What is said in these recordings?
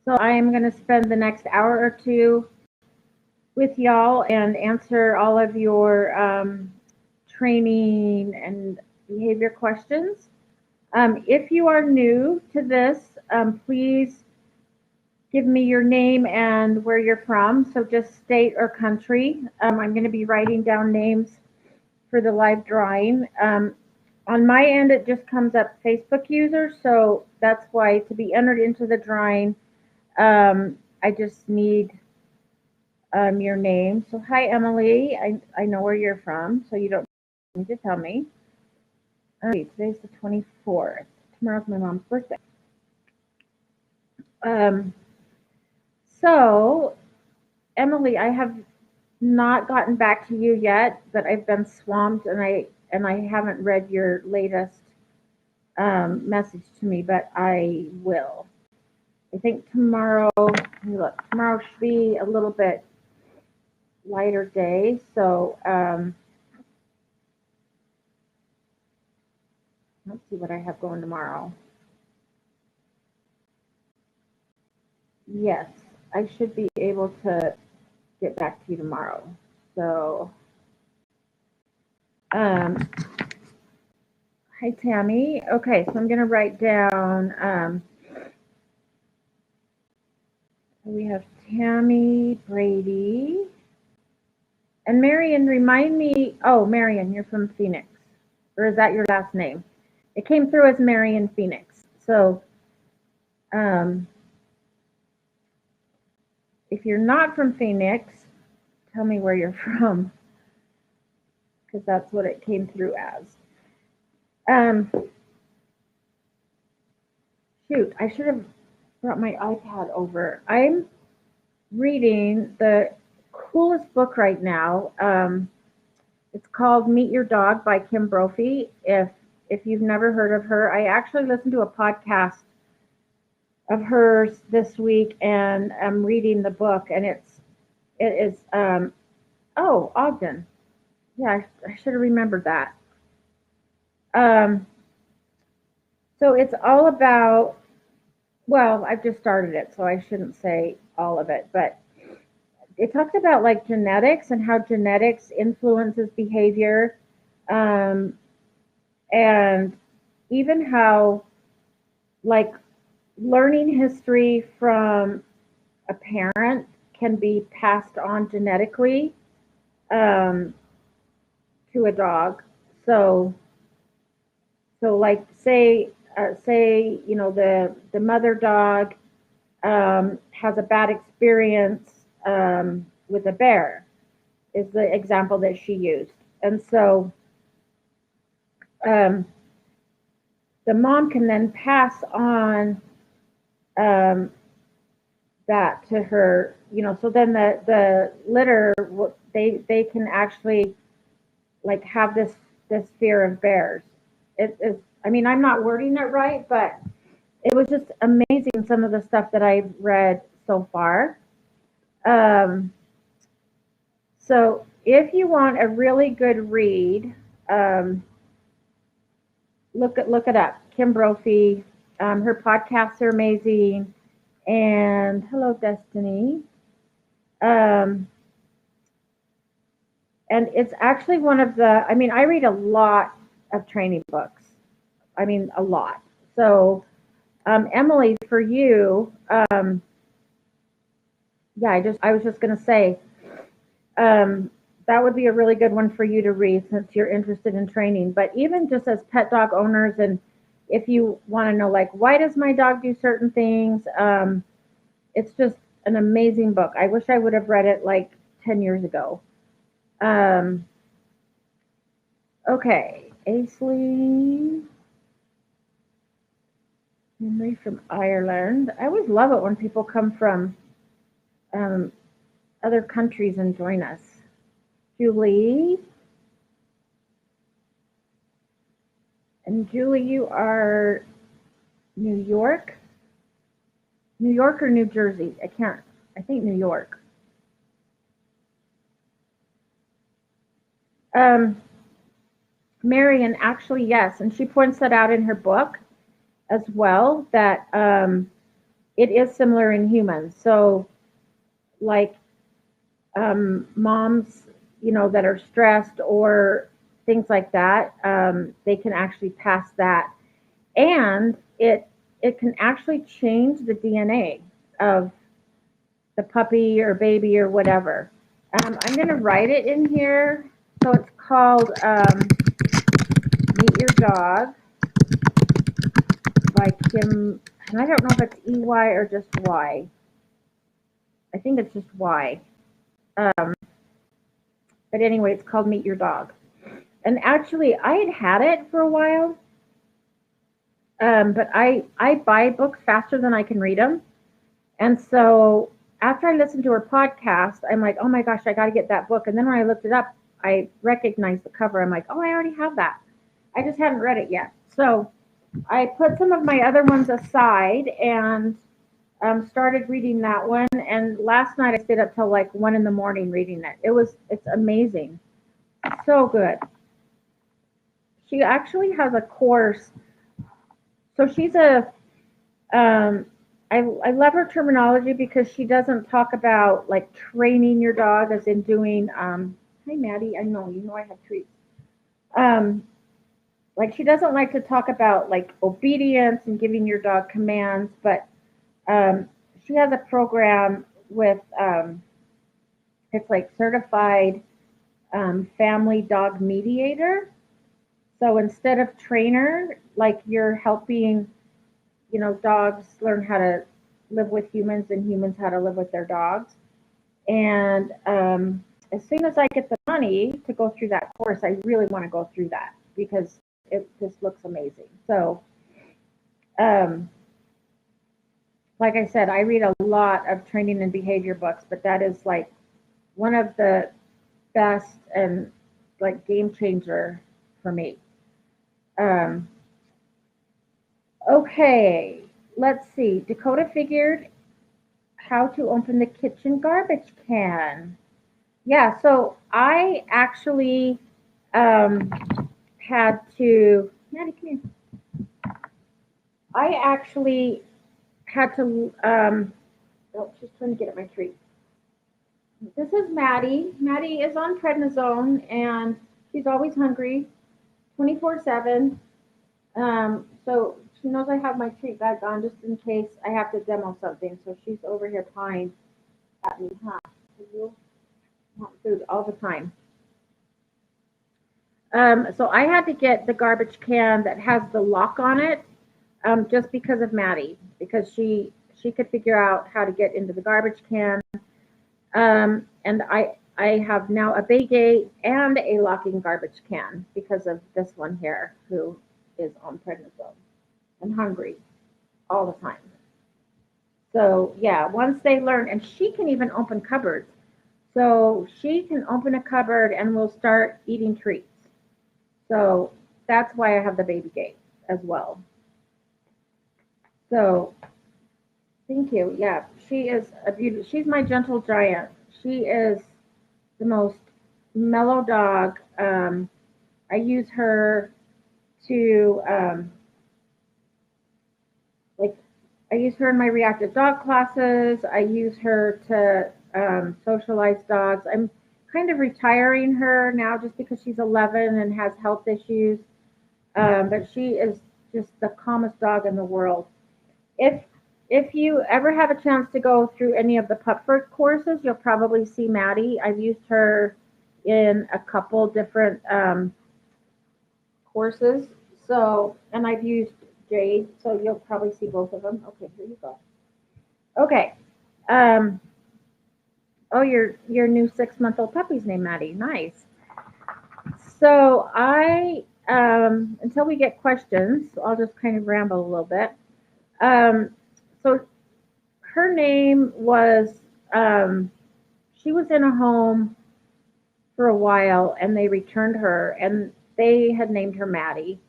So I am going to spend the next hour or two with y'all and answer all of your training and behavior questions. If you are new to this, please give me your name and where you're from. So just state or country. I'm going to be writing down names for the live drawing. On my end, it just comes up Facebook user. So that's why to be entered into the drawing, I just need your name. So hi, Emily. I know where you're from, so you don't need to tell me. Today's the 24th. Tomorrow's my mom's birthday. So, Emily, I have not gotten back to you yet, but I've been swamped and I haven't read your latest message to me, but I will. I think tomorrow, look, tomorrow should be a little bit lighter day, so let's see what I have going tomorrow. Yes, I should be able to get back to you tomorrow. So, hi Tammy. Okay, so I'm going to write down, we have Tammy, Brady, and Marion, remind me, oh, Marion, you're from Phoenix, or is that your last name? It came through as Marion Phoenix. So, if you're not from Phoenix, tell me where you're from, because that's what it came through as. Shoot, I should have brought my iPad over. I'm reading the coolest book right now. It's called Meet Your Dog by Kim Brophy. If you've never heard of her, I actually listened to a podcast of hers this week, and I'm reading the book, and it is oh, Ogden. Yeah, I should have remembered that. So it's all about, well, I've just started it, so I shouldn't say all of it, but it talks about like genetics and how genetics influences behavior, and even how like learning history from a parent can be passed on genetically to a dog. So like say you know the mother dog has a bad experience with a bear, is the example that she used, and so the mom can then pass on that to her, you know, so then the litter, they can actually like have this fear of bears. It is, I mean, I'm not wording it right, but it was just amazing some of the stuff that I've read so far. So if you want a really good read, look it up. Kim Brophy, her podcasts are amazing. And hello, Destiny. And it's actually one of the, I mean, I read a lot of training books. I mean, a lot. So, Emily, for you, yeah, I was just going to say, that would be a really good one for you to read since you're interested in training. But even just as pet dog owners, and if you want to know, like, why does my dog do certain things? It's just an amazing book. I wish I would have read it like 10 years ago. Okay, Aisley Henry from Ireland. I always love it when people come from other countries and join us. Julie. And Julie, you are New York? New York or New Jersey? I think New York. Marion, actually, yes. And she points that out in her book as well, that it is similar in humans. So, like moms, that are stressed or things like that, they can actually pass that, and it can actually change the DNA of the puppy or baby or whatever. I'm going to write it in here. So it's called Meet Your Dog by Kim. And I don't know if it's EY or just Y. I think it's just Y. But anyway, it's called Meet Your Dog. And actually, I had it for a while. But I buy books faster than I can read them. And so after I listened to her podcast, I'm like, oh my gosh, I got to get that book. And then when I looked it up, I recognized the cover. I'm like, oh, I already have that. I just haven't read it yet. So I put some of my other ones aside and started reading that one. And last night I stayed up till like 1 a.m. reading it. It's amazing. So good. She actually has a course. So she's I love her terminology because she doesn't talk about like training your dog as in doing, hi Maddie, I know, I have treats. Like she doesn't like to talk about like obedience and giving your dog commands, but she has a program with, it's like certified family dog mediator. So instead of trainer, like you're helping, dogs learn how to live with humans and humans how to live with their dogs. And as soon as I get the money to go through that course, I really want to go through that because it just looks amazing. So, like I said, I read a lot of training and behavior books, but that is like one of the best and like game changer for me. Okay, let's see. Dakota figured how to open the kitchen garbage can. Yeah, so I actually had to, Maddie, come here. I actually had to, oh, she's trying to get at my treat. This is Maddie. Maddie is on prednisone and she's always hungry, 24/7. So she knows I have my treat bag on just in case I have to demo something. So she's over here pawing at me, huh? You want food all the time. So I had to get the garbage can that has the lock on it, just because of Maddie, because she could figure out how to get into the garbage can. And I have now a bay gate and a locking garbage can because of this one here who is on prednisone and hungry all the time. So yeah, once they learn, and she can even open cupboards. So she can open a cupboard and we'll start eating treats. So that's why I have the baby gate as well. So thank you. Yeah, she is a beauty. She's my gentle giant. She is the most mellow dog. I use her to like I use her in my reactive dog classes. I use her to socialize dogs. I'm kind of retiring her now just because she's 11 and has health issues. But she is just the calmest dog in the world. If if you ever have a chance to go through any of the Pupford courses, you'll probably see Maddie. I've used her in a couple different courses. So, and I've used Jade, so you'll probably see both of them. Okay, here you go. Okay. Oh, your new 6-month-old puppy's named Maddie. Nice. So until we get questions, I'll just kind of ramble a little bit. So her name was, she was in a home for a while and they returned her and they had named her Maddie.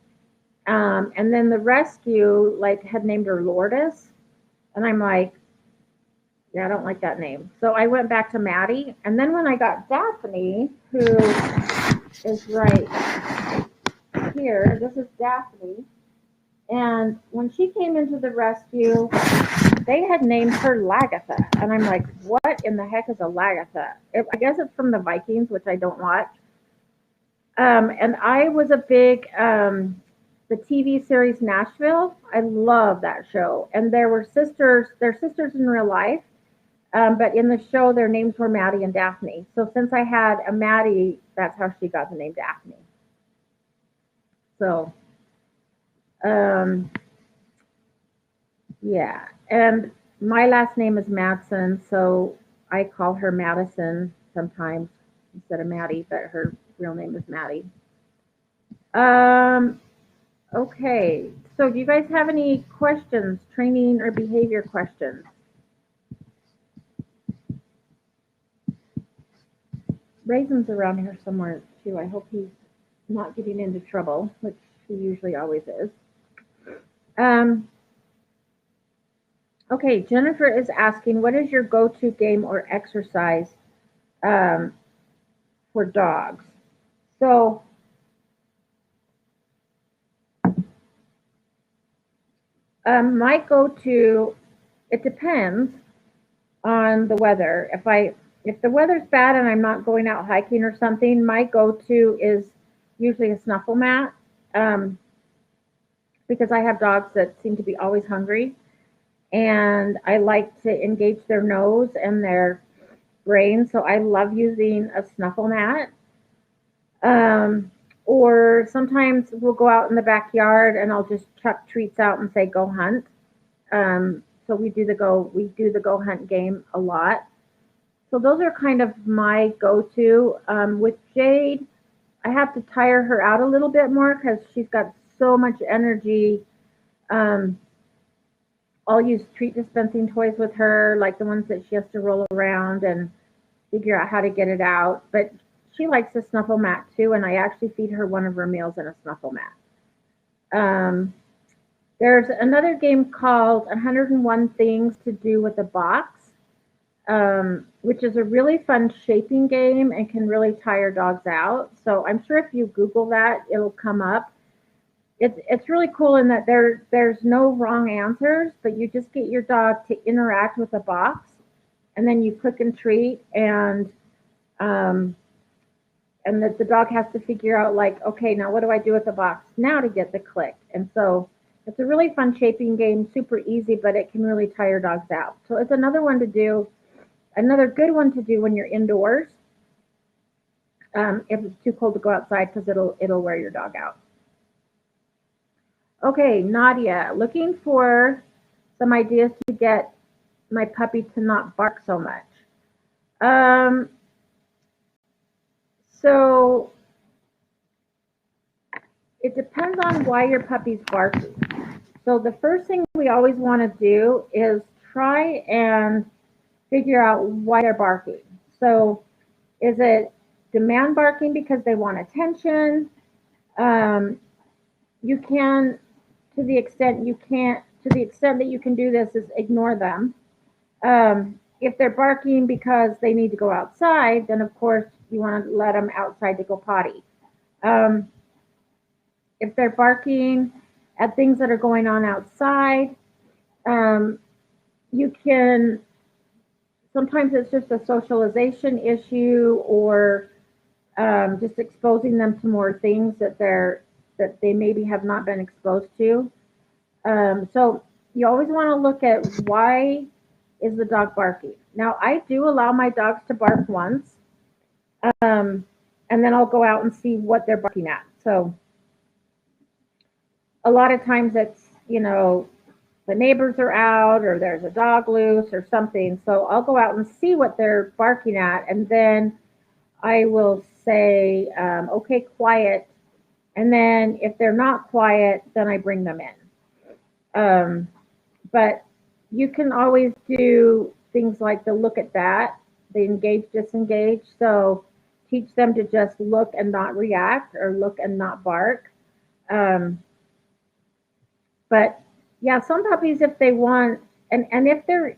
And then the rescue had named her Lourdes. And I'm like, yeah, I don't like that name. So I went back to Maddie. And then when I got Daphne, who is right here, this is Daphne. And when she came into the rescue, they had named her Lagatha, and I'm like, what in the heck is a Lagatha? I guess it's from the Vikings, which I don't watch. And I was a big the TV series Nashville. I love that show, and there were sisters. They're sisters in real life, but in the show, their names were Maddie and Daphne. So since I had a Maddie, that's how she got the name Daphne. So, um, yeah, and my last name is Madsen, so I call her Madison sometimes instead of Maddie, but her real name is Maddie. Um, okay, so do you guys have any questions, training or behavior questions? Raisin's around here somewhere too. I hope he's not getting into trouble, which he usually always is. Um, okay, Jennifer is asking, what is your go-to game or exercise um, for dogs? So my go-to, it depends on the weather. If the weather's bad and I'm not going out hiking or something, my go-to is usually a snuffle mat, um, because I have dogs that seem to be always hungry, and I like to engage their nose and their brain. So I love using a snuffle mat. Um, or sometimes we'll go out in the backyard and I'll just chuck treats out and say go hunt. So we do the go hunt game a lot. So those are kind of my go-to. With Jade, I have to tire her out a little bit more because she's got so much energy. Um, I'll use treat dispensing toys with her, like the ones that she has to roll around and figure out how to get it out. But she likes a snuffle mat too, and I actually feed her one of her meals in a snuffle mat. Um, there's another game called 101 Things to Do with a Box, which is a really fun shaping game and can really tire dogs out. So I'm sure if you Google that, it'll come up. It's really cool in that there's no wrong answers, but you just get your dog to interact with a box, and then you click and treat, um, and the dog has to figure out like, okay, now what do I do with the box now to get the click? And so it's a really fun shaping game, super easy, but it can really tire dogs out. So it's another one to do, another good one to do when you're indoors, if it's too cold to go outside, because it'll wear your dog out. Okay, Nadia, looking for some ideas to get my puppy to not bark so much. Um, so it depends on why your puppy's barking. So the first thing we always want to do is try and figure out why they're barking. So is it demand barking because they want attention? You can, to the extent that you can do this, is ignore them. If they're barking because they need to go outside, then of course you want to let them outside to go potty. Um, if they're barking at things that are going on outside, um, you can, sometimes it's just a socialization issue, or just exposing them to more things that they maybe have not been exposed to. So you always want to look at why is the dog barking. Now I do allow my dogs to bark once, um, and then I'll go out and see what they're barking at. So a lot of times it's, the neighbors are out or there's a dog loose or something. So I'll go out and see what they're barking at, and then I will say, okay, quiet. And then if they're not quiet, then I bring them in. But you can always do things like the look at that, the engage, disengage. So teach them to just look and not react, or look and not bark. But yeah, some puppies, if they want, and if they're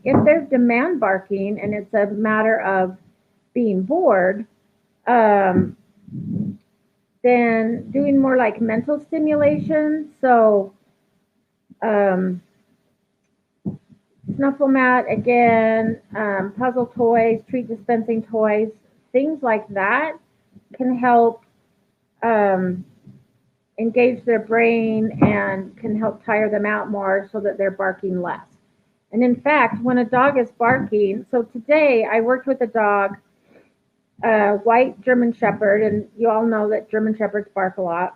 demand barking and it's a matter of being bored, um, then doing more like mental stimulation. So Snuffle mat, again, puzzle toys, treat dispensing toys, things like that can help engage their brain and can help tire them out more so that they're barking less. And in fact, when a dog is barking, so today I worked with a dog, white German Shepherd, and you all know that German Shepherds bark a lot.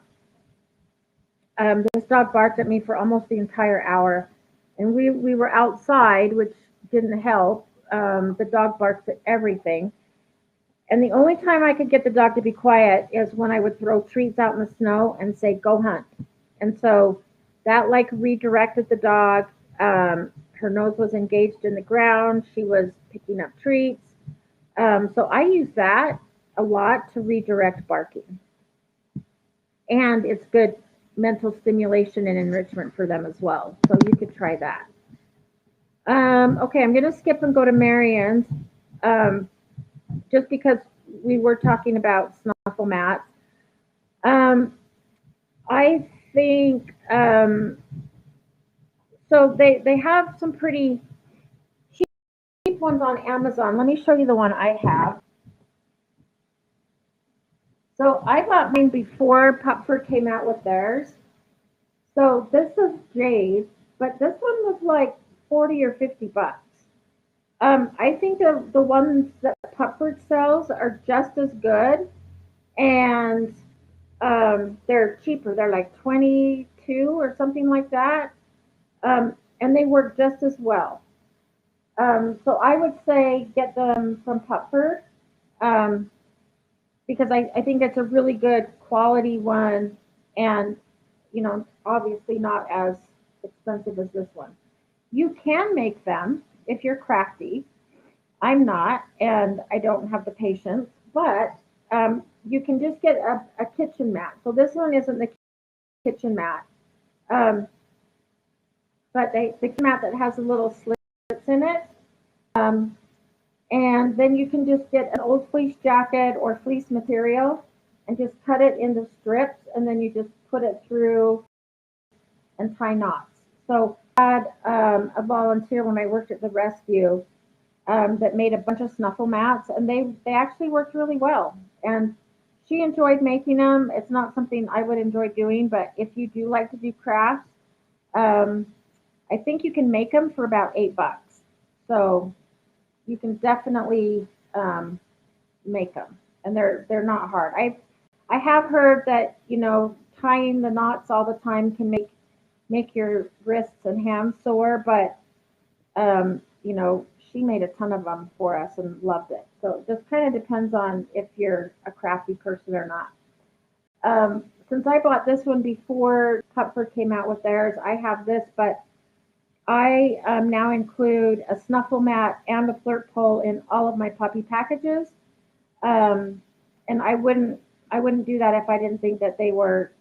This dog barked at me for almost the entire hour, and we were outside, which didn't help. The dog barks at everything. And the only time I could get the dog to be quiet is when I would throw treats out in the snow and say, go hunt. And so that like redirected the dog. Her nose was engaged in the ground. She was picking up treats. So I use that a lot to redirect barking. And it's good mental stimulation and enrichment for them as well. So you could try that. Okay, I'm going to skip and go to Marion's. Just because we were talking about Snuffle Mats. I think, so they have some pretty cheap ones on Amazon. Let me show you the one I have. So I got mine before Pupford came out with theirs. So this is Jade, but this one was like 40 or 50 bucks. I think the ones that Pupford sells are just as good, and they're cheaper. They're like 22 or something like that, and they work just as well. So I would say get them from Pupford, because I think it's a really good quality one, and obviously not as expensive as this one. You can make them if you're crafty. I'm not, and I don't have the patience, but you can just get a kitchen mat. So this one isn't the kitchen mat, but the mat that has a little slits in it. And then you can just get an old fleece jacket or fleece material and just cut it into strips, and then you just put it through and tie knots. So I had a volunteer when I worked at the rescue that made a bunch of snuffle mats, and they actually worked really well. And she enjoyed making them. It's not something I would enjoy doing, but if you do like to do crafts, I think you can make them for about $8. So you can definitely make them, and they're not hard. I have heard that tying the knots all the time can make your wrists and hands sore, but she made a ton of them for us and loved it. So it just kind of depends on if you're a crafty person or not. Since I bought this one before Pupford came out with theirs, I have this, but I now include a snuffle mat and a flirt pole in all of my puppy packages. And I wouldn't do that if I didn't think that they were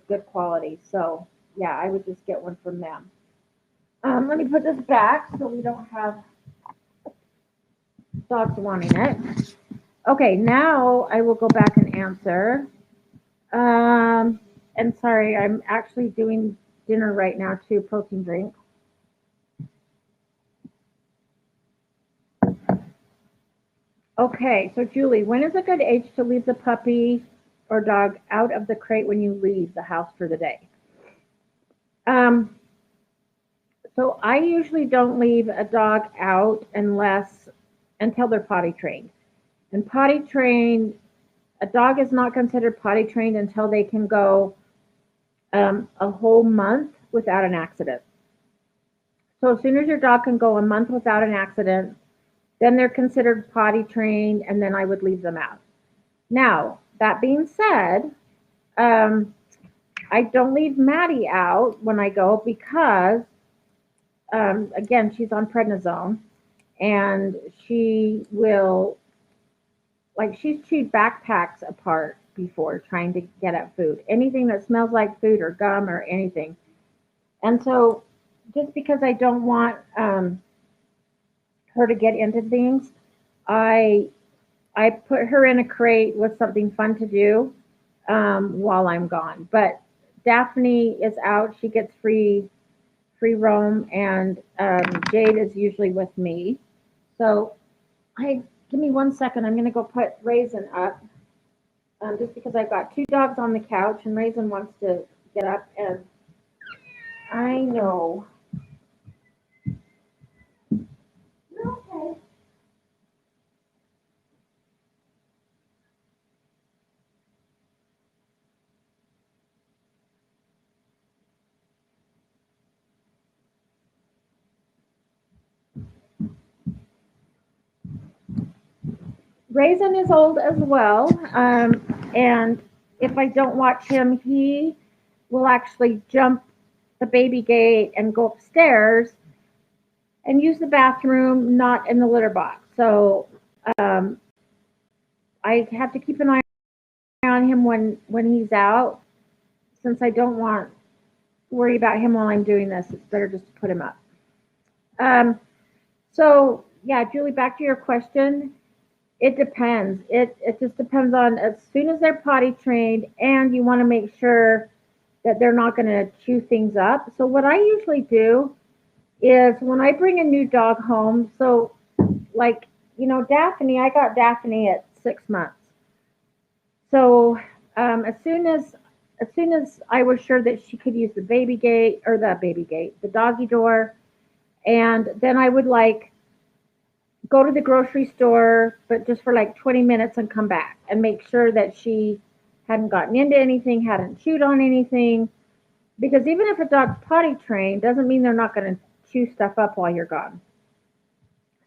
good quality. So yeah, I would just get one from them. Let me put this back so we don't have dogs wanting it. Okay, now I will go back and answer. And sorry, I'm actually doing dinner right now too, protein drink. Okay, so Julie, when is a good age to leave the puppy or dog out of the crate when you leave the house for the day? So I usually don't leave a dog out until they're potty trained. And potty trained, a dog is not considered potty trained until they can go a whole month without an accident. So as soon as your dog can go a month without an accident, then they're considered potty trained, and then I would leave them out. Now, that being said, I don't leave Maddie out when I go because, again, she's on prednisone, and she will, she's chewed backpacks apart before trying to get at food. Anything that smells like food or gum or anything. And so just because I don't want her to get into things, I put her in a crate with something fun to do while I'm gone. But Daphne is out. She gets free free roam, and Jade is usually with me. So give me 1 second. I'm going to go put Raisin up, just because I've got two dogs on the couch, and Raisin wants to get up, and I know. Okay. Raisin is old as well, and if I don't watch him, he will actually jump the baby gate and go upstairs and use the bathroom, not in the litter box. So um, I have to keep an eye on him when he's out, since I don't want to worry about him while I'm doing this. It's better just to put him up. So yeah, Julie, back to your question. It depends. It just depends on, as soon as they're potty trained, and you want to make sure that they're not going to chew things up. So what I usually do is, when I bring a new dog home, so like, Daphne, I got Daphne at 6 months. So as soon as I was sure that she could use the the doggy door, and then I would go to the grocery store, but just for like 20 minutes and come back and make sure that she hadn't gotten into anything, hadn't chewed on anything. Because even if a dog's potty trained, doesn't mean they're not going to chew stuff up while you're gone.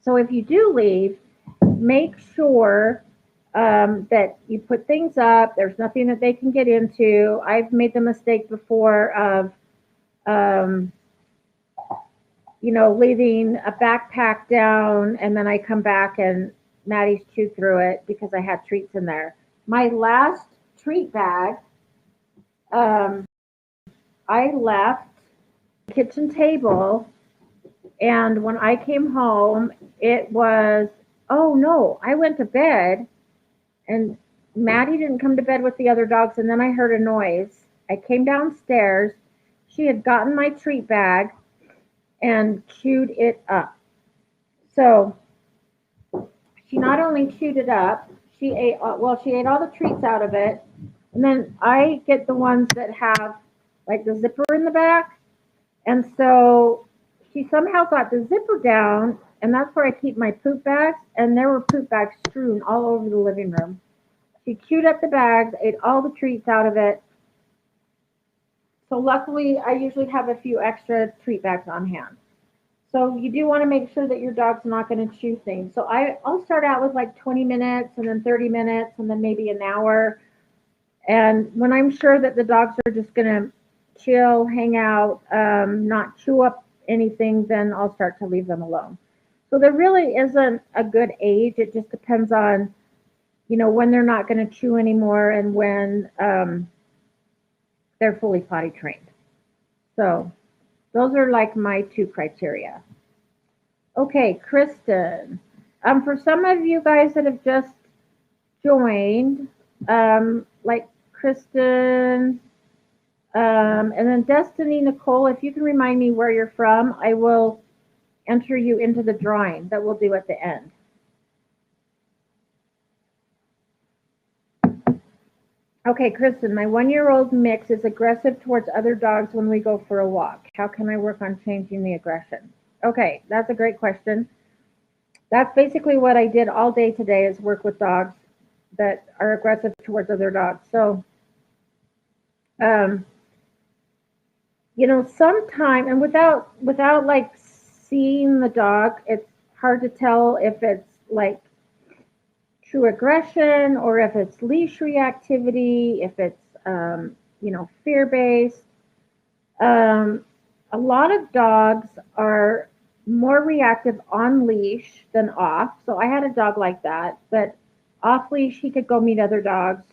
So if you do leave, make sure that you put things up. There's nothing that they can get into. I've made the mistake before of, leaving a backpack down, and then I come back and Maddie's chewed through it because I had treats in there. My last treat bag, I left the kitchen table, and when I came home, it was, oh no, I went to bed, and Maddie didn't come to bed with the other dogs, and then I heard a noise. I came downstairs. She had gotten my treat bag and chewed it up. So she not only chewed it up, she ate all the treats out of it. And then I get the ones that have like the zipper in the back. And so she somehow got the zipper down, and that's where I keep my poop bags. And there were poop bags strewn all over the living room. She chewed up the bags, ate all the treats out of it. So luckily, I usually have a few extra treat bags on hand. So you do want to make sure that your dog's not going to chew things. So I'll start out with like 20 minutes, and then 30 minutes, and then maybe an hour. And when I'm sure that the dogs are just going to chill, hang out, not chew up anything, then I'll start to leave them alone. So there really isn't a good age. It just depends on, when they're not going to chew anymore, and when they're fully potty trained. So those are like my two criteria. Okay, Kristen. For some of you guys that have just joined, like Kristen, and then Destiny, Nicole, if you can remind me where you're from, I will enter you into the drawing that we'll do at the end. Okay, Kristen, my 1-year-old mix is aggressive towards other dogs when we go for a walk. How can I work on changing the aggression? Okay, that's a great question. That's basically what I did all day today, is work with dogs that are aggressive towards other dogs. So, sometime, and without like seeing the dog, it's hard to tell if it's like true aggression, or if it's leash reactivity, if it's fear-based. A lot of dogs are more reactive on leash than off. So I had a dog like that, but off leash he could go meet other dogs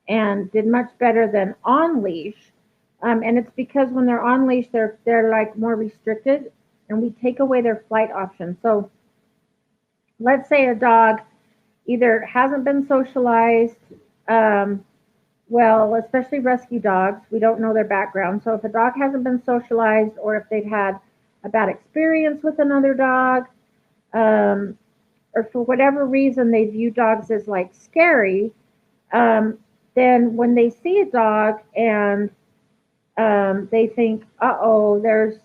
and did much better than on leash. And it's because when they're on leash, they're like more restricted, and we take away their flight option. So let's say a dog either hasn't been socialized, Well, especially rescue dogs, we don't know their background. So if a dog hasn't been socialized or if they've had a bad experience with another dog, um, or for whatever reason they view dogs as like scary, um, then when they see a dog and they think, uh-oh, there's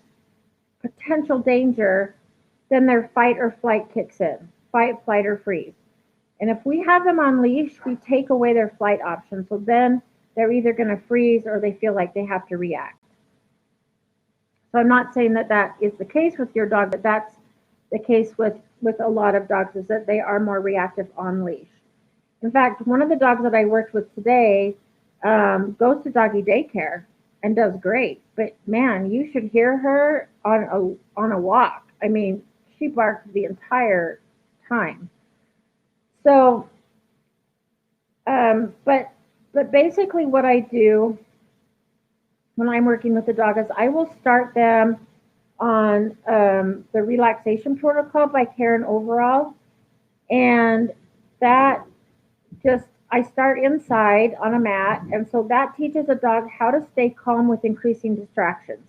potential danger, then their fight or flight kicks in, fight, flight, or freeze. And if we have them on leash, we take away their flight option. So then they're either going to freeze or they feel like they have to react. So I'm not saying that that is the case with your dog, but that's the case with a lot of dogs is that they are more reactive on leash. In fact, one of the dogs that I worked with today goes to doggy daycare and does great. But man, you should hear her on a walk. I mean, she barks the entire time. So, um, but but basically, what I do when I'm working with the dog is I will start them on the Relaxation Protocol by Karen Overall, and that just I start inside on a mat, and so that teaches a dog how to stay calm with increasing distractions.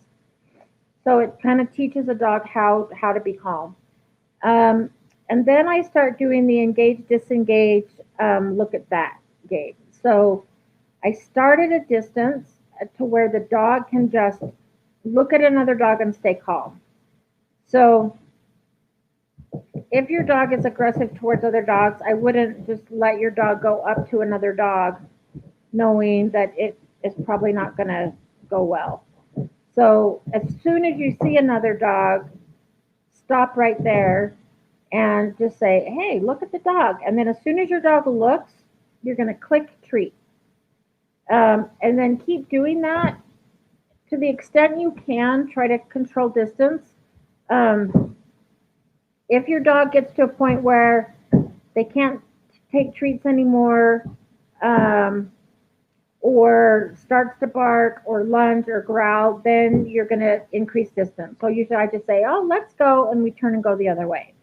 So it kind of teaches a dog how to be calm. Um, and then I start doing the engage disengage look at that game. So I start at a distance to where the dog can just look at another dog and stay calm. So if your dog is aggressive towards other dogs, I wouldn't just let your dog go up to another dog knowing that it is probably not going to go well. So as soon as you see another dog, stop right there and just say, hey, look at the dog. And then as soon as your dog looks, you're going to click treat. And then keep doing that to the extent you can. Try to control distance. Um, if your dog gets to a point where they can't take treats anymore, um, or starts to bark or lunge or growl, then you're going to increase distance. So usually I just say, oh, let's go, and we turn and go the other way.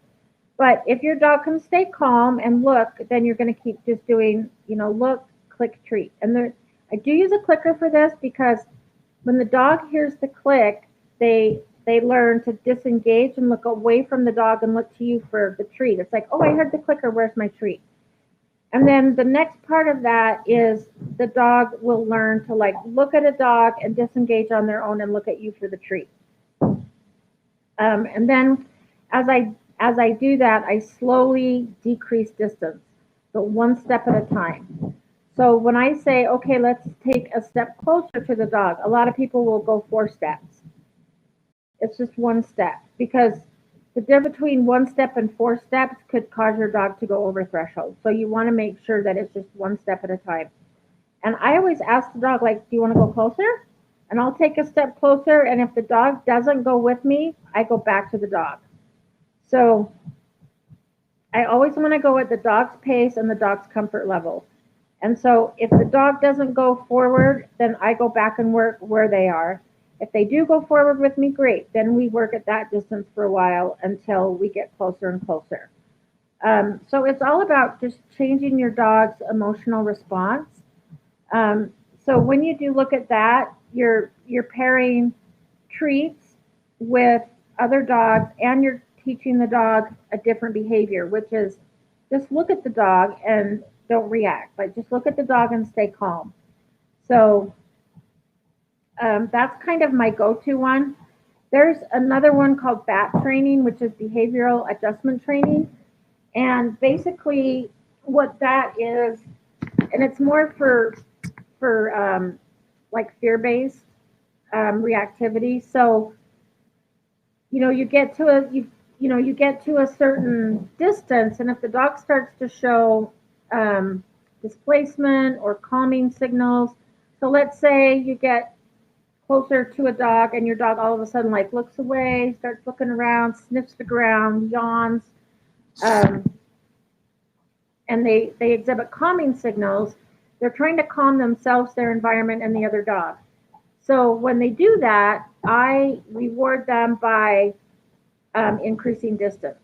But if your dog can stay calm and look, then you're going to keep just doing, look, click, treat. And I do use a clicker for this because when the dog hears the click, they learn to disengage and look away from the dog and look to you for the treat. It's like, oh, I heard the clicker, where's my treat? And then the next part of that is the dog will learn to like look at a dog and disengage on their own and look at you for the treat. And then as I do that, I slowly decrease distance, but one step at a time. So when I say, okay, let's take a step closer to the dog, a lot of people will go 4 steps. It's just one step because the difference between one step and 4 steps could cause your dog to go over threshold. So you want to make sure that it's just one step at a time. And I always ask the dog, like, do you want to go closer? And I'll take a step closer. And if the dog doesn't go with me, I go back to the dog. So I always want to go at the dog's pace and the dog's comfort level. And so if the dog doesn't go forward, then I go back and work where they are. If they do go forward with me, great. Then we work at that distance for a while until we get closer and closer. So it's all about just changing your dog's emotional response. Um, so when you do look at that, you're pairing treats with other dogs, and you're teaching the dog a different behavior, which is just look at the dog and don't react. Like just look at the dog and stay calm. So that's kind of my go-to one. There's another one called BAT training, which is behavioral adjustment training. And basically what that is, and it's more for like fear-based reactivity. So, you get to you get to a certain distance, and if the dog starts to show displacement or calming signals, so let's say you get closer to a dog and your dog all of a sudden like looks away, starts looking around, sniffs the ground, yawns, um, and they exhibit calming signals. They're trying to calm themselves, their environment, and the other dog. So when they do that, I reward them by increasing distance.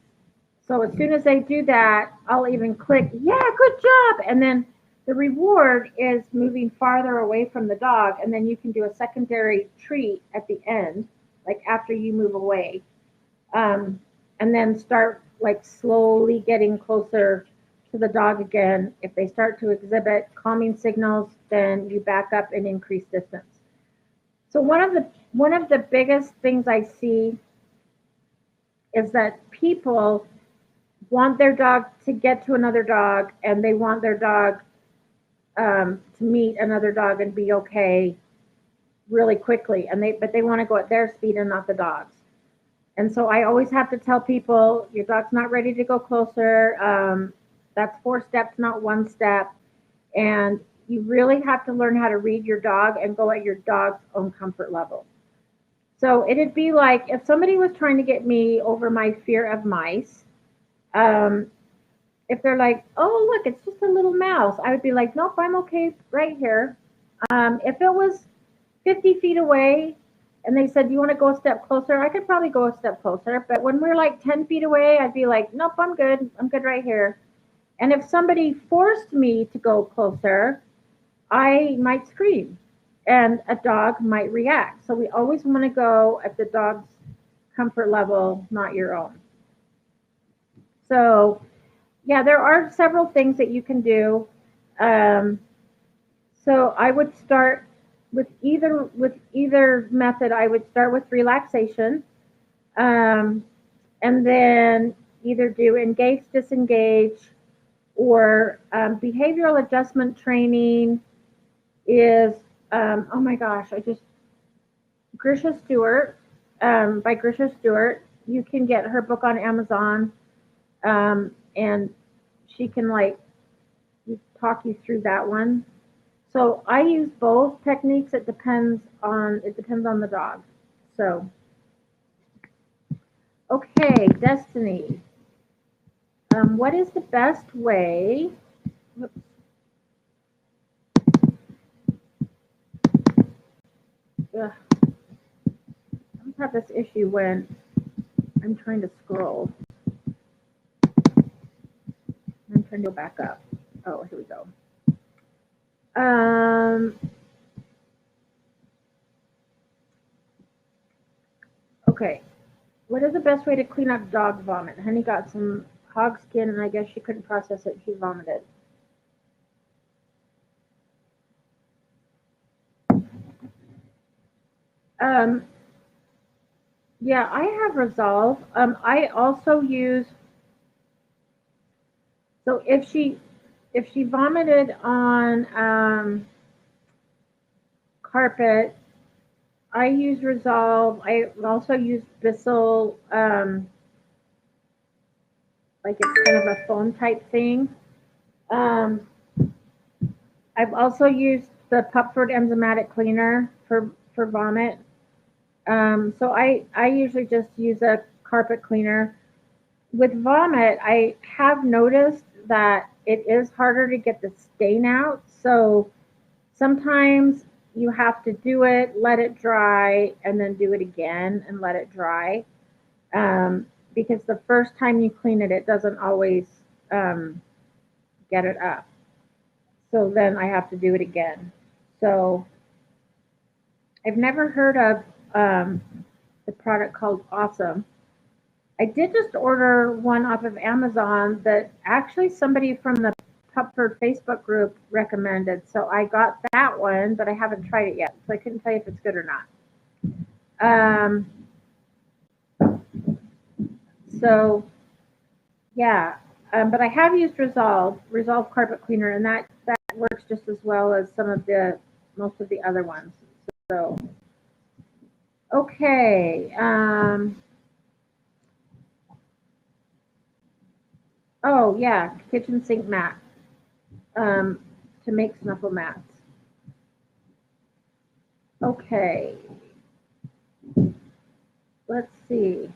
So as soon as they do that, I'll even click, yeah, good job. And then The reward is moving farther away from the dog, and then you can do a secondary treat at the end, like after you move away, um, and then start like slowly getting closer to the dog again. If they start to exhibit calming signals, then you back up and increase distance. So one of the biggest things I see is that people want their dog to get to another dog, and they want their dog to meet another dog and be okay really quickly, but they want to go at their speed and not the dog's. And so I always have to tell people, your dog's not ready to go closer. That's 4 steps, not 1 step. And you really have to learn how to read your dog and go at your dog's own comfort level. So it'd be like if somebody was trying to get me over my fear of mice, um, if they're like, oh, look, it's just a little mouse, I would be like, nope, I'm okay right here. If it was 50 feet away and they said, do you want to go a step closer? I could probably go a step closer. But when we're like 10 feet away, I'd be like, nope, I'm good. I'm good right here. And if somebody forced me to go closer, I might scream and a dog might react. So we always want to go at the dog's comfort level, not your own. So, yeah, there are several things that you can do. Um, so I would start with either method. I would start with relaxation, um, and then either do engage, disengage, or behavioral adjustment training is oh my gosh, I just Grisha Stewart, by Grisha Stewart. You can get her book on Amazon, and she can like talk you through that one. So I use both techniques. It depends on the dog. So okay, Destiny. What is the best way? Whoops. Ugh. I have this issue when I'm trying to scroll. I'm trying to go back up. Oh, here we go. Okay. What is the best way to clean up dog vomit? Honey got some hog skin, and I guess she couldn't process it. She vomited. Um, yeah, I have Resolve. I also use, so if she vomited on carpet, I use Resolve. I also use Bissell, like it's kind of a foam type thing. Um, I've also used the Pupford enzymatic cleaner for vomit. So I usually just use a carpet cleaner. With vomit, I have noticed that it is harder to get the stain out. So sometimes you have to do it, let it dry, and then do it again and let it dry. Because the first time you clean it, it doesn't always get it up. So then I have to do it again. So I've never heard of the product called Awesome. I did just order one off of Amazon that actually somebody from the Pupford Facebook group recommended. So I got that one, but I haven't tried it yet. So I couldn't tell you if it's good or not. Um, so yeah, but I have used Resolve carpet cleaner, and that works just as well as most of the other ones. So okay. Oh yeah, kitchen sink mat, to make Snuffle Mats. Okay, let's see.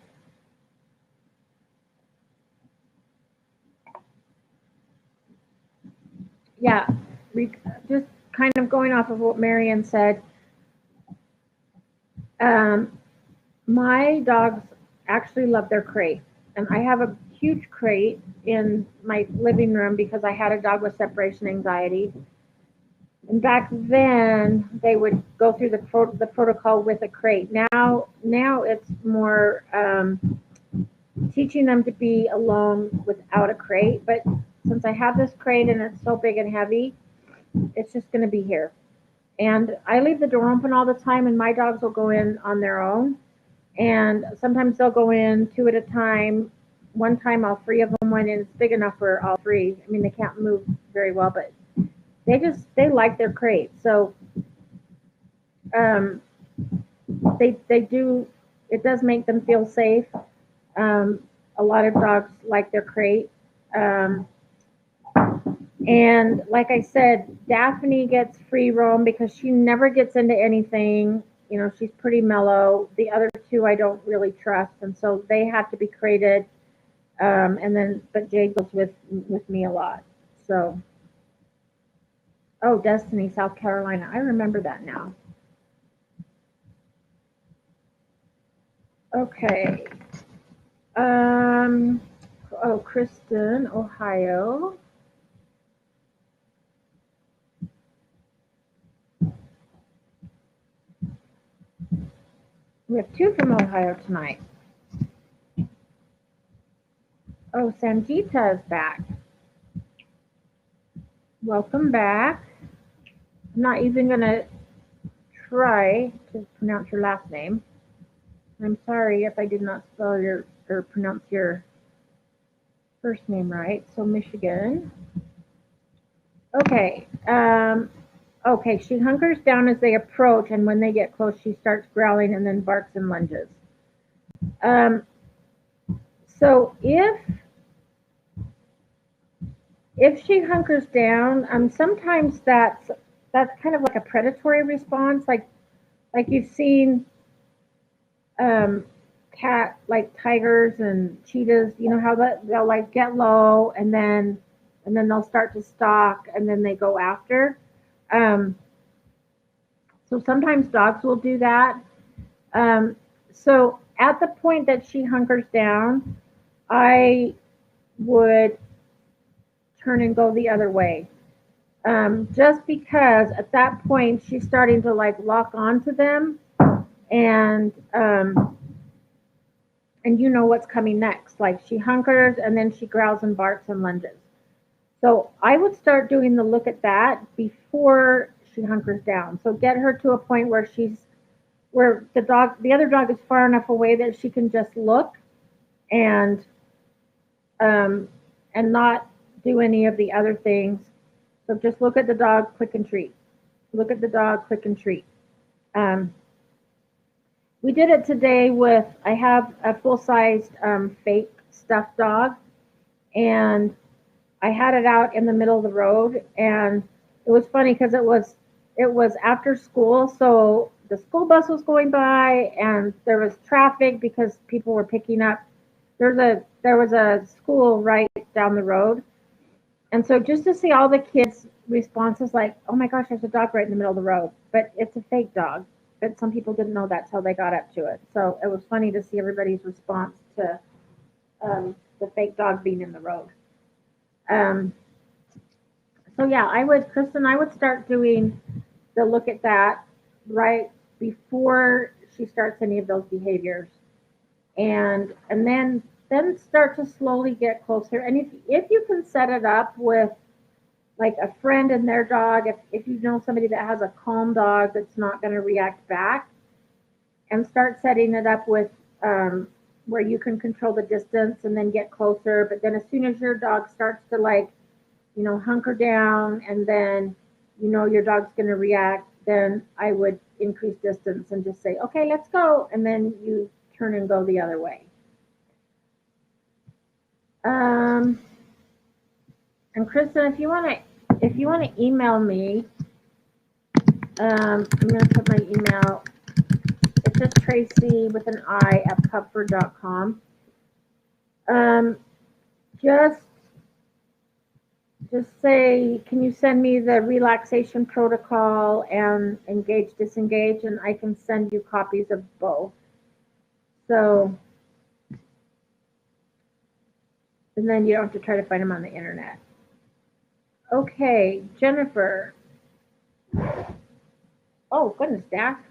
Yeah, just kind of going off of what Marion said. My dogs actually love their crate, and I have a huge crate in my living room because I had a dog with separation anxiety. And back then, they would go through the protocol with a crate. Now it's more teaching them to be alone without a crate. But since I have this crate and it's so big and heavy, it's just going to be here. And I leave the door open all the time, and my dogs will go in on their own. And sometimes they'll go in two at a time. One time, all three of them went in. It's big enough for all three. I mean, they can't move very well, but they like their crate. So um, they do. It does make them feel safe. A lot of dogs like their crate. And like I said, Daphne gets free roam because she never gets into anything. You know, she's pretty mellow. The other two I don't really trust, and so they have to be crated. But Jade goes with me a lot. So, oh, Destiny, South Carolina. I remember that now. Okay. Oh, Kristen, Ohio. We have two from Ohio tonight. Oh, Sangeeta is back. Welcome back. I'm not even going to try to pronounce your last name. I'm sorry if I did not spell your or pronounce your first name right. So Michigan. Okay. Okay, she hunkers down as they approach, and when they get close, she starts growling and then barks and lunges. So if she hunkers down, sometimes that's kind of like a predatory response, like you've seen cat like tigers and cheetahs. You know how they'll like get low and then they'll start to stalk and then they go after. So sometimes dogs will do that. So at the point that she hunkers down, I would turn and go the other way. Just because at that point she's starting to like lock onto them, and you know what's coming next. Like she hunkers and then she growls and barks and lunges. So I would start doing the look at that before she hunkers down. So get her to a point where the other dog is far enough away that she can just look and not do any of the other things. So just look at the dog, click and treat. Look at the dog, click and treat. We did it today with, I have a full-sized fake stuffed dog, and I had it out in the middle of the road, and it was funny because it was after school, so the school bus was going by, and there was traffic because people were picking up. There was a school right down the road, and so just to see all the kids' responses, like, "Oh my gosh, there's a dog right in the middle of the road," but it's a fake dog. But some people didn't know that till they got up to it. So it was funny to see everybody's response to the fake dog being in the road. So yeah, Kristen, I would start doing the look at that right before she starts any of those behaviors, and then start to slowly get closer. And if you can set it up with like a friend and their dog, if you know somebody that has a calm dog that's not going to react back, and start setting it up with where you can control the distance and then get closer. But then as soon as your dog starts to like, you know, hunker down and then, you know, your dog's going to react, then I would increase distance and just say, okay, let's go. And then you turn and go the other way. And Kristen, if you want to email me, I'm going to put my email. It's just Tracy with an I at pupford.com. Just say, can you send me the relaxation protocol and engage, disengage, and I can send you copies of both. So and then you don't have to try to find them on the internet. Okay, Jennifer. Oh, goodness, Dak.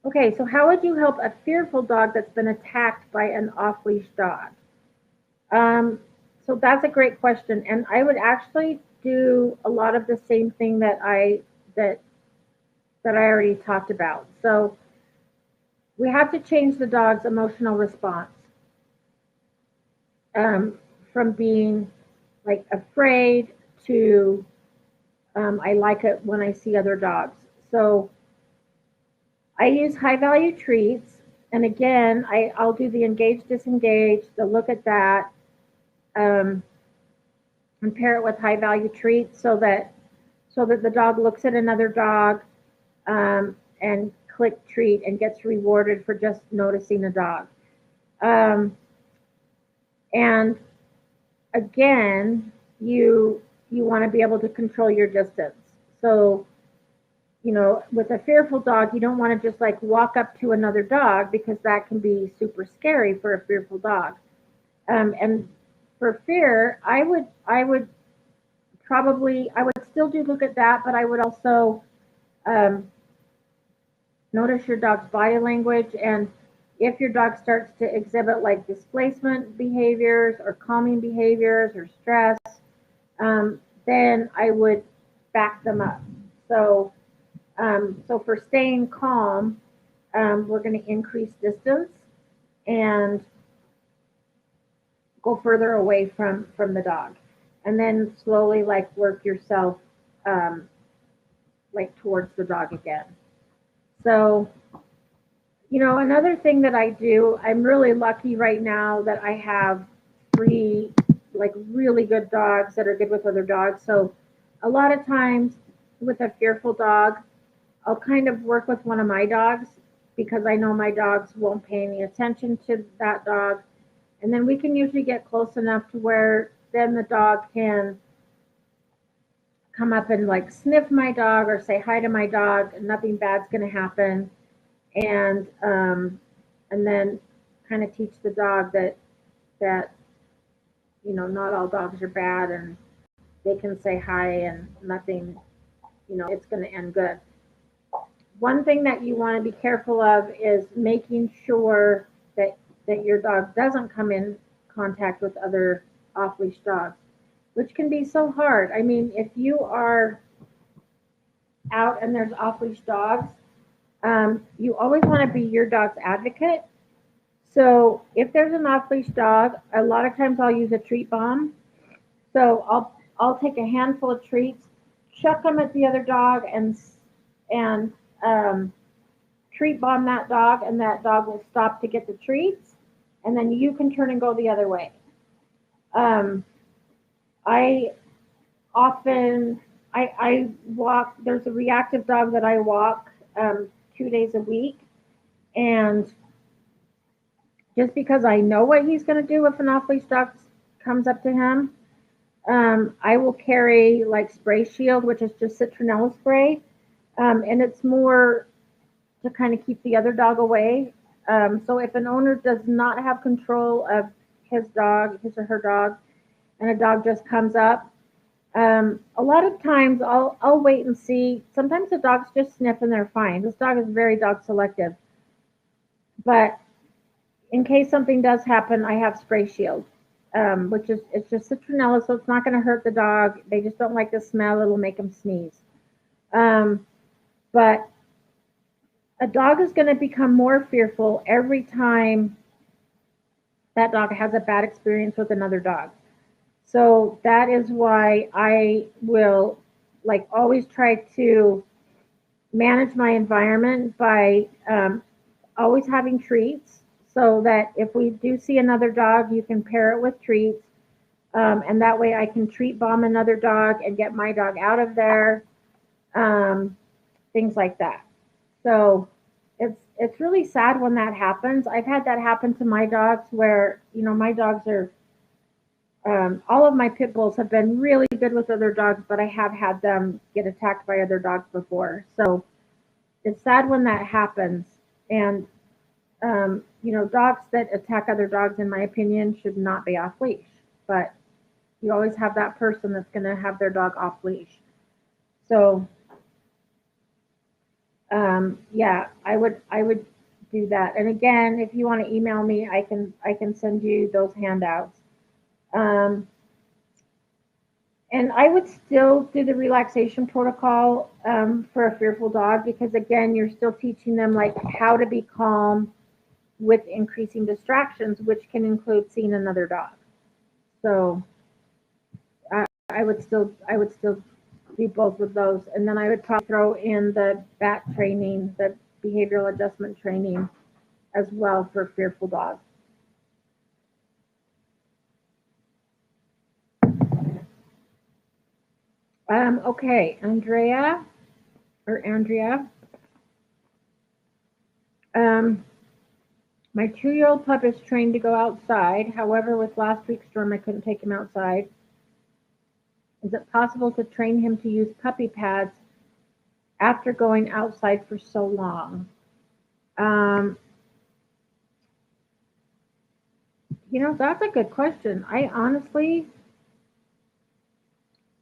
Okay, so how would you help a fearful dog that's been attacked by an off-leash dog? Um, so that's a great question, and I would actually do a lot of the same thing that that I already talked about. So we have to change the dog's emotional response um, from being like afraid to I like it when I see other dogs. So I use high value treats, and again, I'll do the engage, disengage, the look at that, um, and pair it with high value treats so that the dog looks at another dog and click treat and gets rewarded for just noticing a dog. Um, and again, you want to be able to control your distance. So with a fearful dog, you don't want to just like walk up to another dog because that can be super scary for a fearful dog. And for fear, I would still do look at that, but I would also um, notice your dog's body language, and if your dog starts to exhibit like displacement behaviors or calming behaviors or stress, then I would back them up. So so for staying calm, we're going to increase distance and go further away from the dog, and then slowly like work yourself um, like towards the dog again. So another thing that I do, I'm really lucky right now that I have three like really good dogs that are good with other dogs. So a lot of times with a fearful dog, I'll kind of work with one of my dogs because I know my dogs won't pay any attention to that dog. And then we can usually get close enough to where then the dog can come up and like sniff my dog or say hi to my dog, and nothing bad's going to happen. And then kind of teach the dog that not all dogs are bad, and they can say hi and nothing, it's going to end good. One thing that you want to be careful of is making sure that your dog doesn't come in contact with other off leash dogs, which can be so hard. I mean, if you are out and there's off leash dogs, you always want to be your dog's advocate. So if there's an off leash dog, a lot of times I'll use a treat bomb. So I'll take a handful of treats, chuck them at the other dog, and treat bomb that dog, and that dog will stop to get the treats, and then you can turn and go the other way. Um, I often I walk. There's a reactive dog that I walk 2 days a week, and just because I know what he's going to do if an off leash dog comes up to him, I will carry like spray shield, which is just citronella spray, and it's more to kind of keep the other dog away. So if an owner does not have control of his dog, his or her dog, and a dog just comes up, a lot of times I'll wait and see. Sometimes the dogs just sniff and they're fine. This dog is very dog selective, but in case something does happen, I have spray shield, which is it's just citronella, so it's not going to hurt the dog. They just don't like the smell; it'll make them sneeze. But a dog is going to become more fearful every time that dog has a bad experience with another dog. So that is why I will like always try to manage my environment by always having treats so that if we do see another dog, you can pair it with treats. And that way I can treat bomb another dog and get my dog out of there, things like that. So it's really sad when that happens. I've had that happen to my dogs where, my dogs are, all of my pit bulls have been really good with other dogs, but I have had them get attacked by other dogs before. So it's sad when that happens. And, dogs that attack other dogs, in my opinion, should not be off leash. but you always have that person that's going to have their dog off leash. So, yeah, I would do that. And again, if you want to email me, I can send you those handouts. Um, and I would still do the relaxation protocol for a fearful dog because again, you're still teaching them like how to be calm with increasing distractions, which can include seeing another dog. So I would still do both of those, and then I would probably throw in the BAT training, the behavioral adjustment training, as well for fearful dogs. Okay, Andrea or Andrea. Um, my 2-year-old pup is trained to go outside. However, with last week's storm, I couldn't take him outside. Is it possible to train him to use puppy pads after going outside for so long? Um, that's a good question. I honestly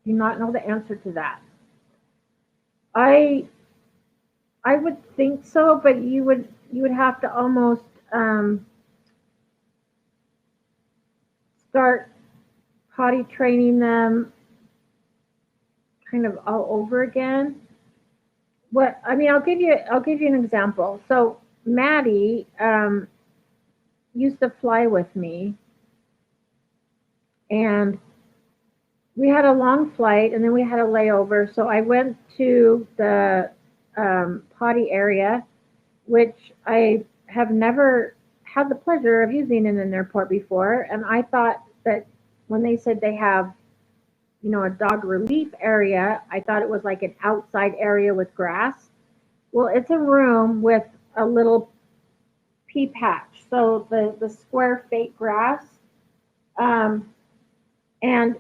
do not know the answer to that. I I would think so, but you would have to almost start potty training them kind of all over again. What I mean, I'll give you an example. So Maddie used to fly with me, and we had a long flight, and then we had a layover. So I went to the potty area, which I have never had the pleasure of using in an airport before. And I thought that when they said they have, a dog relief area, I thought it was like an outside area with grass. Well, it's a room with a little pea patch. So the square fake grass. Um, and,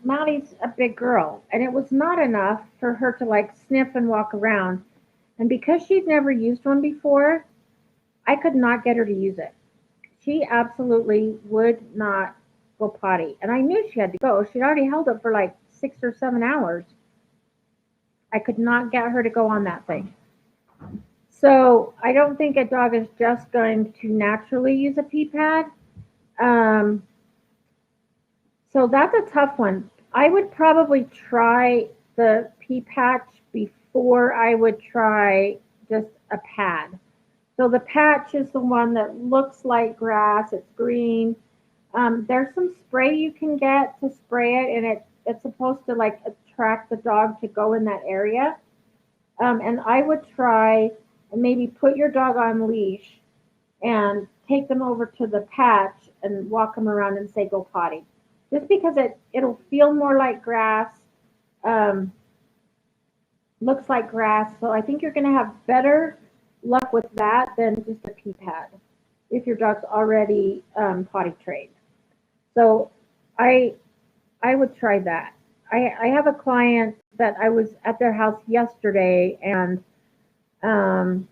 Maddie's a big girl, and it was not enough for her to like sniff and walk around. And because she'd never used one before, I could not get her to use it. She absolutely would not go potty. And I knew she had to go. She'd already held it for like 6 or 7 hours. I could not get her to go on that thing. So I don't think a dog is just going to naturally use a pee pad. Um, so that's a tough one. I would probably try the pee patch before I would try just a pad. So the patch is the one that looks like grass. It's green. There's some spray you can get to spray it, and it's supposed to like attract the dog to go in that area. And I would try and maybe put your dog on leash and take them over to the patch and walk them around and say go potty. Just because it'll feel more like grass, um, looks like grass. So I think you're going to have better luck with that than just a pee pad if your dog's already potty trained. So I I would try that. I have a client that I was at their house yesterday, and um,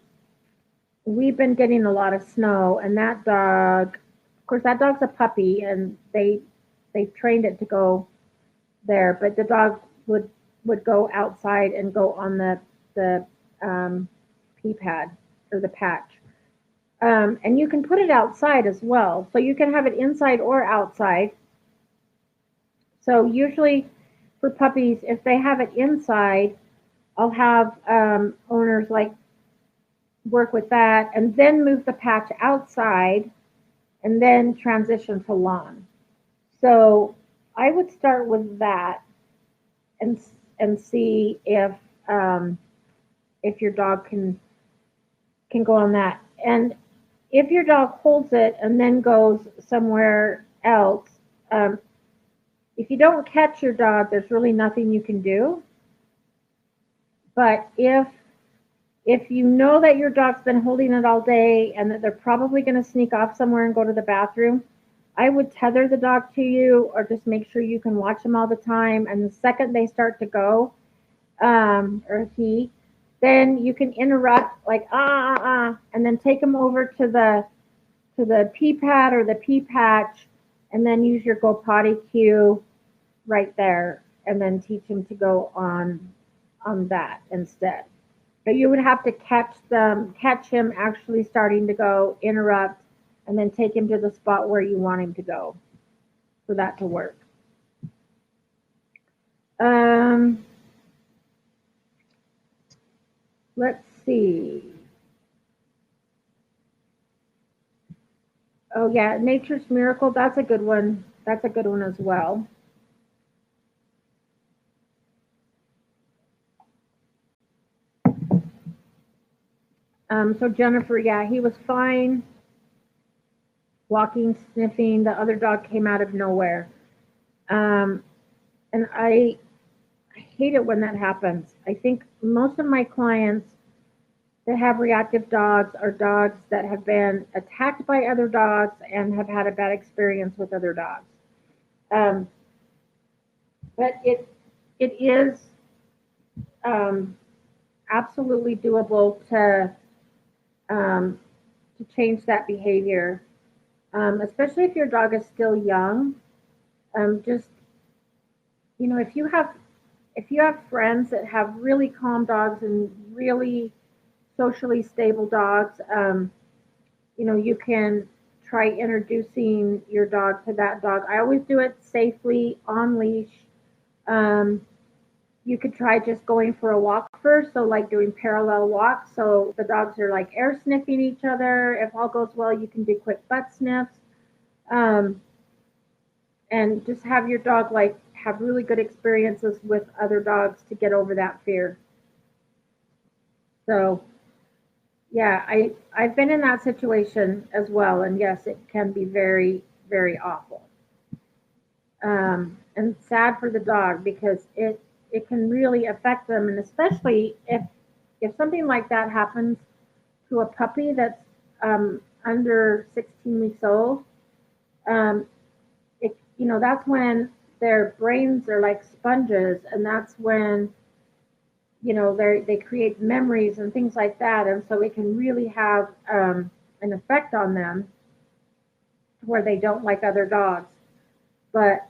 we've been getting a lot of snow. And that dog, of course, that dog's a puppy, and they trained it to go there, but the dog would go outside and go on the pee pad or the patch. And you can put it outside as well, so you can have it inside or outside. So usually for puppies, if they have it inside, I'll have owners like work with that and then move the patch outside and then transition to lawn. So I would start with that and and see if your dog can go on that. And if your dog holds it and then goes somewhere else, um, if you don't catch your dog, there's really nothing you can do. But if you know that your dog's been holding it all day and that they're probably going to sneak off somewhere and go to the bathroom, I would tether the dog to you or just make sure you can watch them all the time. And the second they start to go, or he, then you can interrupt like and then take them over to the pee pad or the pee patch and then use your go potty cue right there, and then teach him to go on that instead. But you would have to catch him actually starting to go, interrupt, and then take him to the spot where you want him to go for that to work. Let's see. Oh yeah, Nature's Miracle. That's a good one. That's a good one as well. So Jennifer, yeah, he was fine, walking, sniffing. The other dog came out of nowhere, and I hate it when that happens. I think most of my clients that have reactive dogs are dogs that have been attacked by other dogs and have had a bad experience with other dogs. Um, but it is um, absolutely doable to change that behavior, especially if your dog is still young. Just if you have friends that have really calm dogs and really socially stable dogs, you can try introducing your dog to that dog. I always do it safely on leash. Um, you could try just going for a walk first, so like doing parallel walks. So the dogs are like air sniffing each other. If all goes well, you can do quick butt sniffs. Um, and just have your dog like have really good experiences with other dogs to get over that fear. So yeah, I've been in that situation as well, and yes, it can be very, very awful, and sad for the dog because it can really affect them, and especially if something like that happens to a puppy that's under 16 weeks old, um, that's when their brains are like sponges, and that's when they create memories and things like that, and so it can really have an effect on them where they don't like other dogs. But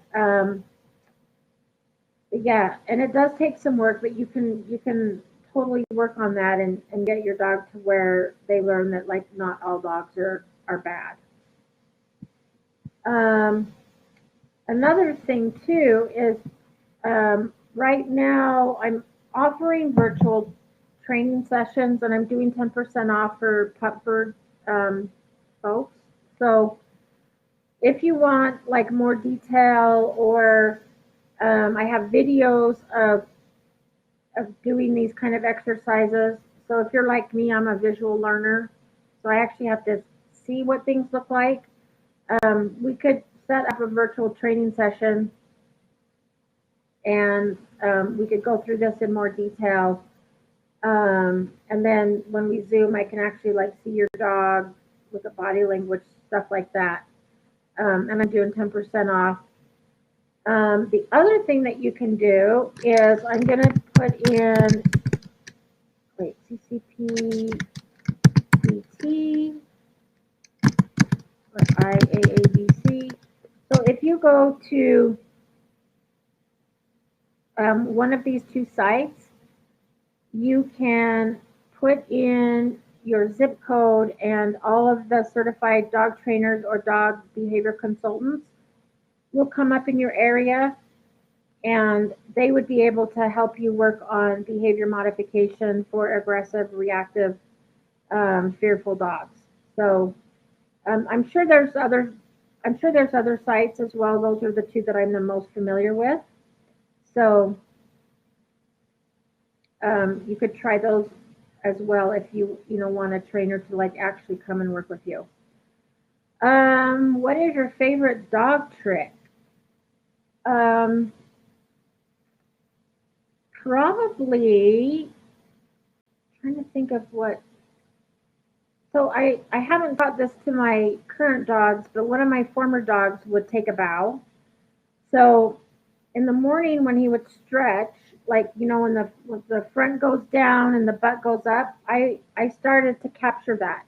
yeah, and it does take some work, but you can totally work on that and get your dog to where they learn that like not all dogs are bad. Um, Another thing too is right now I'm offering virtual training sessions, and I'm doing 10% off for Pupford folks. So if you want like more detail, or I have videos of doing these kind of exercises. So if you're like me, I'm a visual learner, so I actually have to see what things look like. We could set up a virtual training session, and we could go through this in more detail. And then when we Zoom, I can actually like see your dog with the body language, stuff like that. And I'm doing 10% off. The other thing that you can do is I'm going to put in, CCP, PT, or IAABC. So if you go to one of these two sites, you can put in your zip code, and all of the certified dog trainers or dog behavior consultants will come up in your area, and they would be able to help you work on behavior modification for aggressive, reactive, fearful dogs. So I'm sure there's other sites as well. Those are the two that I'm the most familiar with. So you could try those as well if you want a trainer to like actually come and work with you. What is your favorite dog trick? Probably trying to think of what. So I haven't got this to my current dogs, but one of my former dogs would take a bow. So in the morning when he would stretch, like when the front goes down and the butt goes up, I started to capture that.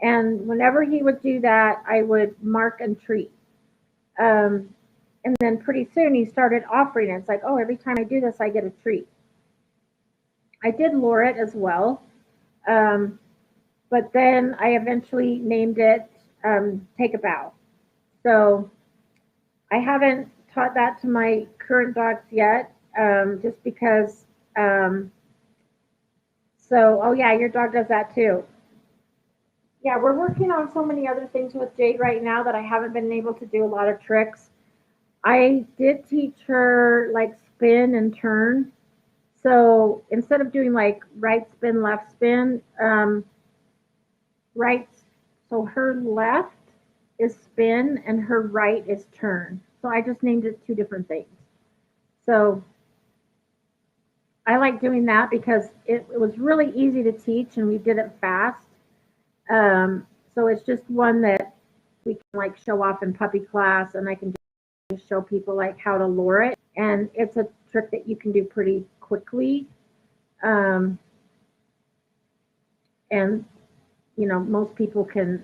And whenever he would do that, I would mark and treat. And then pretty soon he started offering it. It's like, oh, every time I do this, I get a treat. I did lure it as well. Um, but then I eventually named it Take a Bow. So I haven't taught that to my current dogs yet, just because. Oh yeah, your dog does that too. Yeah, we're working on so many other things with Jade right now that I haven't been able to do a lot of tricks. I did teach her like spin and turn. So instead of doing like right spin, left spin, right, so her left is spin and her right is turn. So I just named it two different things. So I like doing that because it was really easy to teach and we did it fast. So it's just one that we can like show off in puppy class and I can just show people like how to lure it. And it's a trick that you can do pretty quickly. Um, and most people can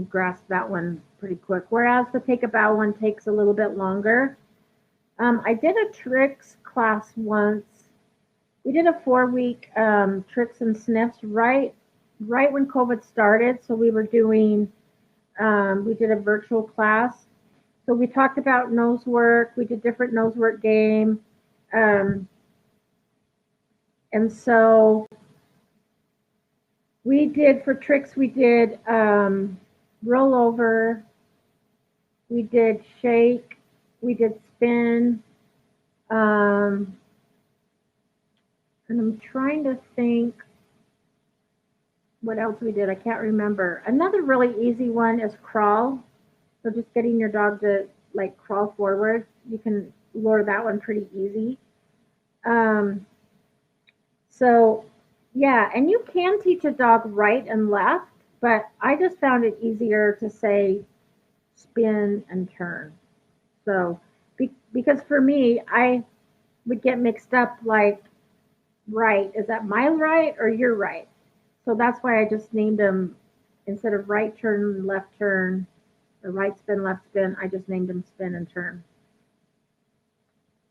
grasp that one pretty quick. Whereas the take a bow one takes a little bit longer. I did a tricks class once. We did a 4-week tricks and sniffs right when COVID started. So we were doing we did a virtual class. So we talked about nose work. We did different nose work game. Um, and so we did for tricks. We did roll over. We did shake. We did spin. And I'm trying to think what else we did. I can't remember. Another really easy one is crawl. So just getting your dog to like crawl forward. You can lure that one pretty easy. Um, so yeah, and you can teach a dog right and left, but I just found it easier to say spin and turn. So because for me, I would get mixed up like right. Is that my right or your right? So that's why I just named them instead of right turn, left turn, or right spin, left spin. I just named them spin and turn.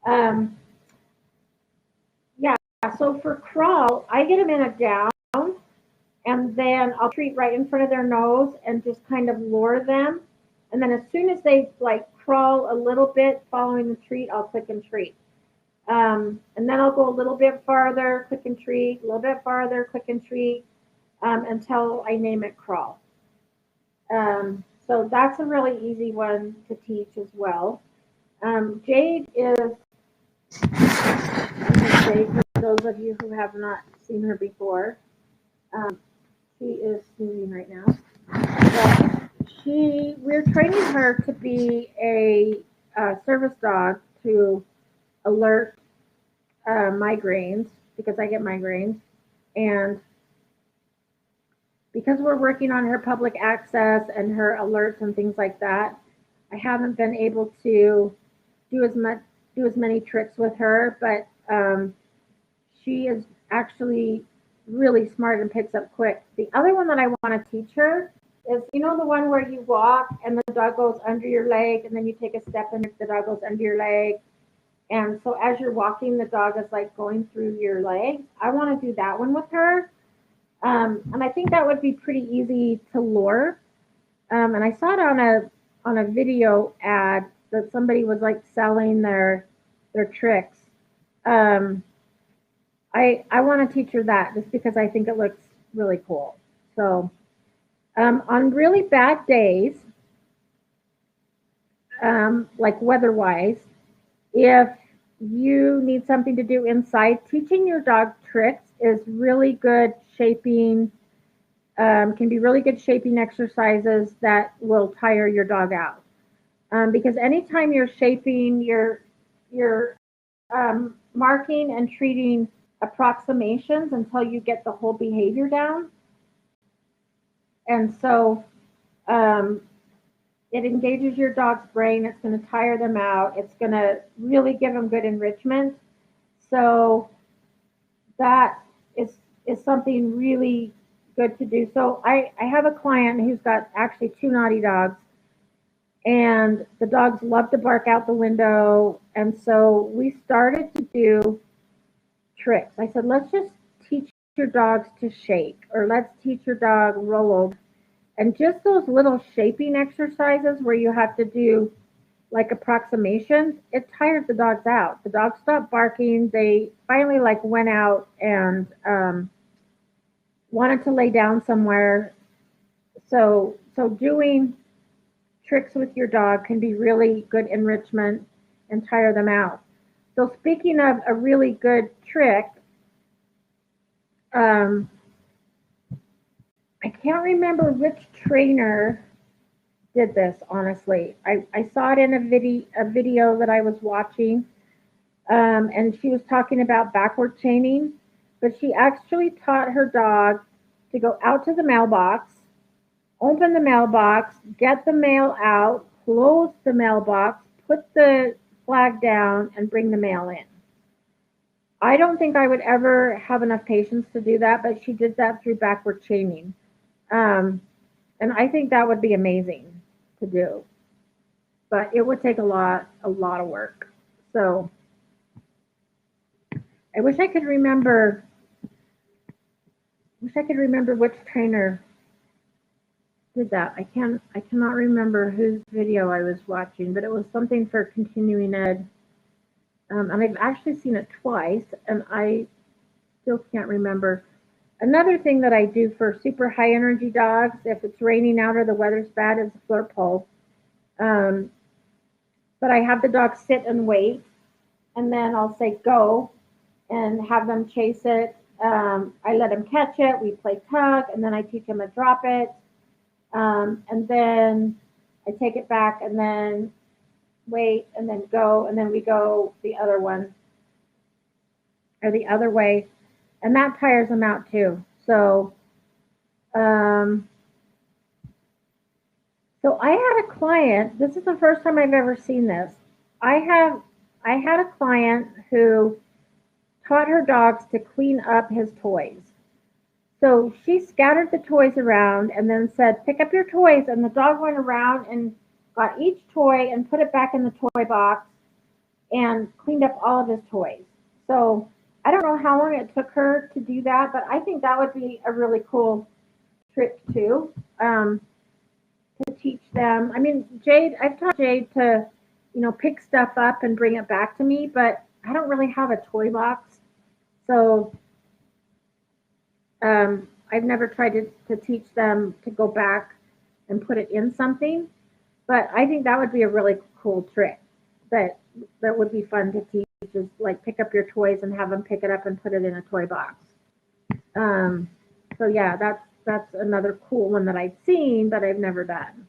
Um, yeah. So for crawl, I get them in a down, and then I'll treat right in front of their nose and just kind of lure them. And then as soon as they like crawl a little bit following the treat, I'll click and treat. And then I'll go a little bit farther, click and treat, a little bit farther, click and treat, until I name it crawl. So that's a really easy one to teach as well. Jade is, Jade, for those of you who have not seen her before, um, she is snoozing right now. But we're training her to be a service dog to alert migraines because I get migraines. And because we're working on her public access and her alerts and things like that, I haven't been able to do as many tricks with her, but she is actually really smart and picks up quick. The other one that I want to teach her is, the one where you walk and the dog goes under your leg and then you take a step and the dog goes under your leg. And so as you're walking, the dog is like going through your legs. I want to do that one with her. And I think that would be pretty easy to lure. And I saw it on a video ad that somebody was like selling their tricks. Um, I want to teach her that just because I think it looks really cool. So on really bad days, like weather-wise, if you need something to do inside, teaching your dog tricks is really good shaping. Can be really good shaping exercises that will tire your dog out. Because anytime you're shaping, you're marking and treating approximations until you get the whole behavior down. And so it engages your dog's brain. It's going to tire them out. It's going to really give them good enrichment. So that is something really good to do. So I have a client who's got actually 2 naughty dogs, and the dogs love to bark out the window. And so we started to do tricks. I said, let's just teach your dogs to shake, or let's teach your dog roll over. And just those little shaping exercises where you have to do like approximations, it tired the dogs out. The dogs stopped barking. They finally like went out and wanted to lay down somewhere. So doing tricks with your dog can be really good enrichment and tire them out. So speaking of a really good trick, um, I can't remember which trainer did this. Honestly, I saw it in a video that I was watching, and she was talking about backward chaining, but she actually taught her dog to go out to the mailbox, open the mailbox, get the mail out, close the mailbox, put the flag down, and bring the mail in. I don't think I would ever have enough patience to do that, but she did that through backward chaining. Um, and I think that would be amazing to do, but it would take a lot of work. So I wish I could remember which trainer did that. I cannot remember whose video I was watching, but it was something for continuing ed. And I've actually seen it twice, and I still can't remember. Another thing that I do for super high energy dogs, if it's raining out or the weather's bad, is a flirt pole. Um, but I have the dog sit and wait, and then I'll say go and have them chase it. I let them catch it. We play tug, and then I teach them to drop it. And then I take it back, and then wait, and then go, and then we go the other one or the other way, and that tires them out too. Um, so I had a client. This is the first time I've ever seen this. I have I had a client who taught her dogs to clean up his toys. So she scattered the toys around and then said, pick up your toys. And the dog went around and got each toy and put it back in the toy box and cleaned up all of his toys. So I don't know how long it took her to do that, but I think that would be a really cool trick too, to teach them. I mean, Jade, I've taught Jade to, pick stuff up and bring it back to me, but I don't really have a toy box. So I've never tried to teach them to go back and put it in something, but I think that would be a really cool trick that that would be fun to teach, is like pick up your toys and have them pick it up and put it in a toy box. Um, so yeah, that's another cool one that I've seen but I've never done.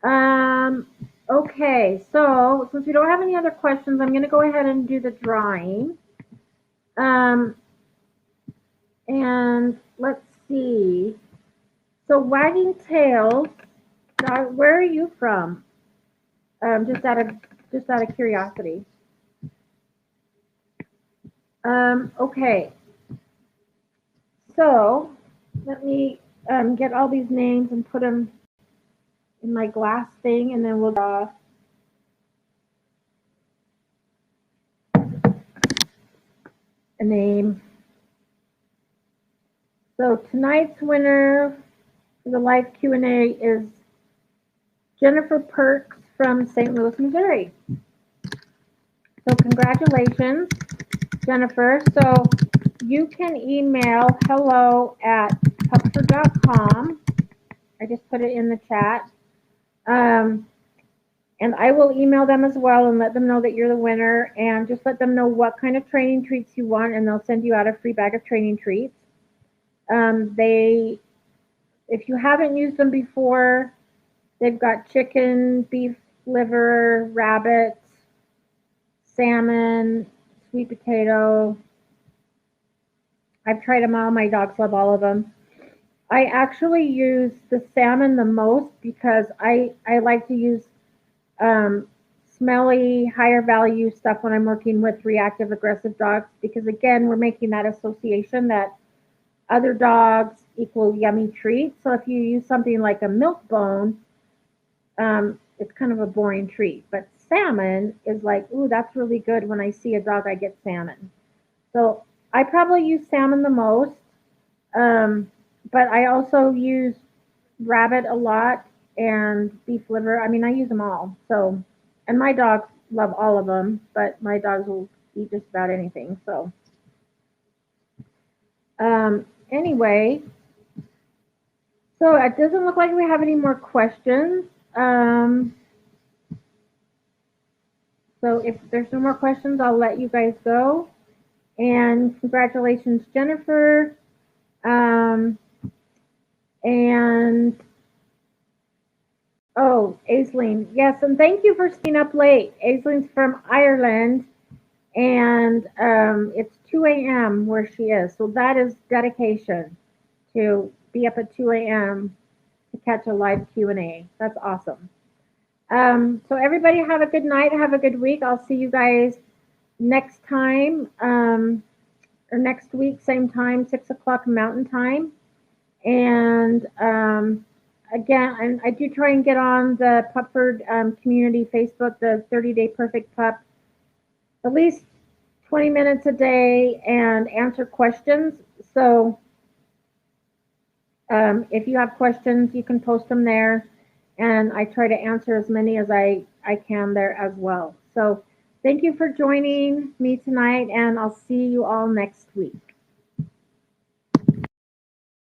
Um, okay, so since we don't have any other questions, I'm going to go ahead and do the drawing. Um, and let's see. So wagging tails, where are you from? Just out of curiosity. Okay. So let me get all these names and put them in my glass thing, and then we'll draw a name. So tonight's winner for the live Q&A is Jennifer Perks from St. Louis, Missouri. So congratulations, Jennifer. So you can email hello@pupster.com. I just put it in the chat. And I will email them as well and let them know that you're the winner, and just let them know what kind of training treats you want, and they'll send you out a free bag of training treats. If you haven't used them before, they've got chicken, beef liver, rabbit, salmon, sweet potato. I've tried them all. My dogs love all of them. I actually use the salmon the most because I like to use smelly, higher value stuff when I'm working with reactive aggressive dogs, because again, we're making that association that other dogs equal yummy treats. So if you use something like a milk bone, it's kind of a boring treat. But salmon is like, ooh, that's really good. When I see a dog, I get salmon. So I probably use salmon the most. Um, but I also use rabbit a lot and beef liver. I mean, I use them all. So, and my dogs love all of them, but my dogs will eat just about anything. So, anyway, so it doesn't look like we have any more questions. Um, so if there's no more questions, I'll let you guys go. And congratulations, Jennifer. Um, and oh, Aisling, yes, and thank you for staying up late. Aisling's from Ireland, and it's 2 a.m. where she is. So that is dedication to be up at 2 a.m. to catch a live Q&A. That's awesome. So everybody have a good night. Have a good week. I'll see you guys next time, or next week, same time, 6 o'clock Mountain Time. And again, and I do try and get on the Pupford community Facebook, the 30-Day Perfect Pup, at least 20 minutes a day and answer questions. So if you have questions, you can post them there. And I try to answer as many as I can there as well. So thank you for joining me tonight, and I'll see you all next week.